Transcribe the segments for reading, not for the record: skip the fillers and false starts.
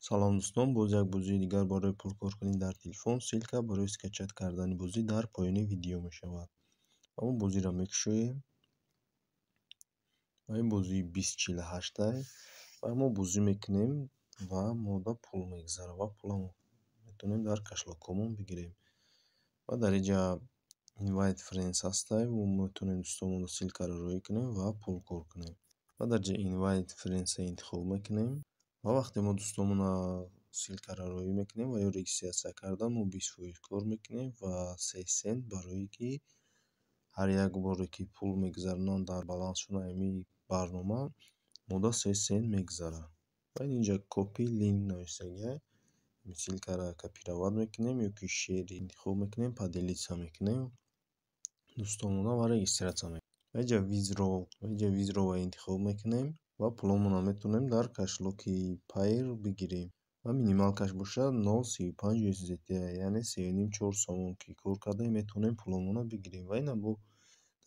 Салом дӯстон, боз як бозии дигар барои пулкоркунӣ дар телефон ссилка барои скачат кардани бозӣ дар поёни видео мешавад. Ва мо бозиро мекушоем. Ва ин бозии 2048 ва мо бозӣ мекунем ва мода пул мегзара ва пуламо метавонем дар кашлокҳомон бигирем. Ва дар инҷа invite friends ҳастай, мо метавонем дӯстонмонро ссилкаро роӣ кунем ва пулкор кунем. Ва дар ҷои invite friends интихоб мекунем. Ва вақте мо дӯстонмонро ссилкаро роӣ мекунем ва ё регистратсия кардан, мо 20% кор мекунем ва 3 сент барое ки ҳар як боре ки пул мегзаронанд дар баланс шудан ҳамин барнома мода 3 сент мегзарад. Ва инҷа копи линк навиштагиҳай ссилкаро копировать мекунем ё ки share интихоб мекунем, поделиться мекунем дӯстонмона ва регистратсия мекунем. Ва инҷа withdraw интихоб мекунем ва пуломонро метавонем дар кашлоки Payer бигирем. Ва минимал каш бошад 0.35 USDT, яъне 3.5-4 сомон ки кор кардаем метавонем пуломонро бигирем. Ва ина бо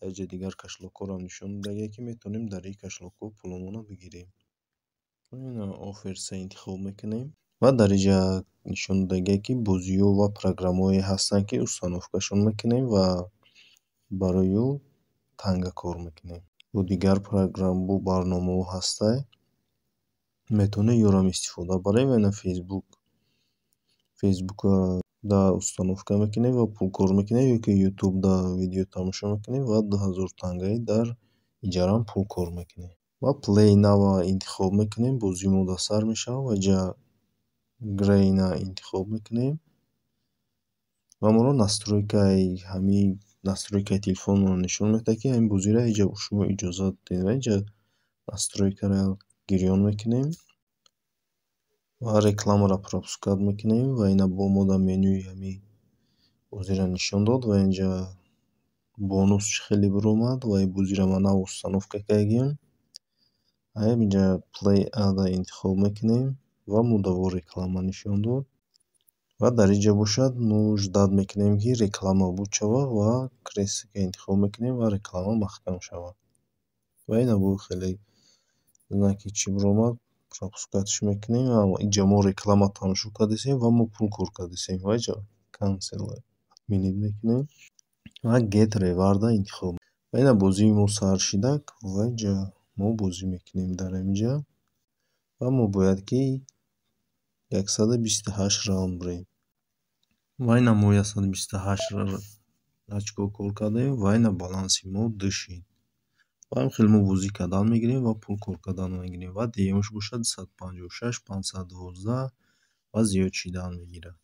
дар ҷои дигар кашлокҳоро нишон додагиҳай ки метавонем дар ин кашлокҳо пуломонро бигирем. Ва ина offers интихоб мекунем. Ва дар инҷа нишон додагиҳай ки бозиҳо ва программҳое ҳастанд ки установкашон мекунем ва барои ё танга кор мекунем. Бо дигар программ бо барномаҳо ҳастай метавонем ёрам истифода барем. Ва ина Facebook-да установка мекунем ва пулкор мекунем, ё ки YouTube да видео тамошо мекунем ва 2000 тангаи дар иҷарам пулкор мекунем. Ва play now интихоб мекунем, бозии мудассар мешавад. Ва инҷа Grainer интихоб мекунем ва моро настройкаи телефонмонро нишон медиҳад ки ҳамин бозиро инҷа шумо иҷозат додед. Ва инҷа настройкаро гирён мекунем ва рекламаро пропускат мекунем. Ва ина бо мо дар менюи ҳамин бозиро нишон дод. Ва инҷа бонус чӣ хеле биромад ва ин бозиро ман нав установка кардагиам. Инҷа play ad интихоб мекунем ва мо дово реклама нишон дод. Ва дар инҷа бошад мо ждат мекунем ки реклама буд шавад ва крестика интихоб мекунем ва реклама маҳкам шавад. Ва ина бо хеле знаки чӣ биромад пропускатш мекунем. Инҷа мо реклама тамошо кардастем ва мо пул кор кардастем. Ва инҷа cancel minute мекунем ва get reward интихоб. Ва ина бозии мо сар шидак. Ва инҷа мо бозӣ мекунем дар инҷа. Ва мо бояд ки 128 раунд бирем. Ва ина мо 128 очко кор кардем. Ва ина баланси мо 2 шид. Ва ҳамхел мо бозӣ кардан мегирем ва пул кор кардан мегирем. Ва DM-ош бошад 256 512 ва зиёд шидан мегирад.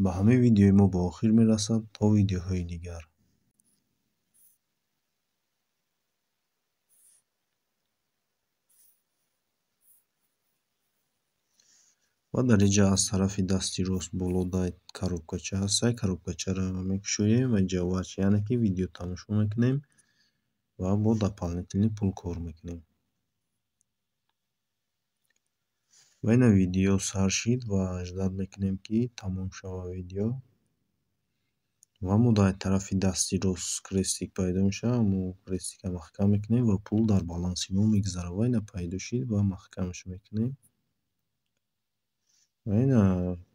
Ба ҳамин видеои мо ба охир мерасад. То видеоҳои дигар. Ва дар инҷа аз тарафи дасти рост болода коробкача ҳастай. Коробкачаро мекушоем ва инҷа watch яъне ки видео тамошо мекунем ва бо дополнительный пул кор мекунем. Ва ина видео сар шид ва ждат мекунем ки тамом шавад видео. Ва мо дар тарафи дасти рост крестик пайдо мешавад. Мо крестика маҳкам мекунем ва пул дар баланси мо мегзарад. Ва ина пайдо шид ва маҳкамаш мекунем. Ва ина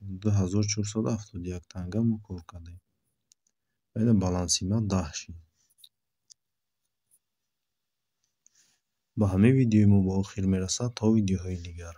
2471 танга мо кор кардем. Ва ина баланси ман 10 шид. Ба ҳамин видеои мо ба охир мерасад. То видеоҳои дигар.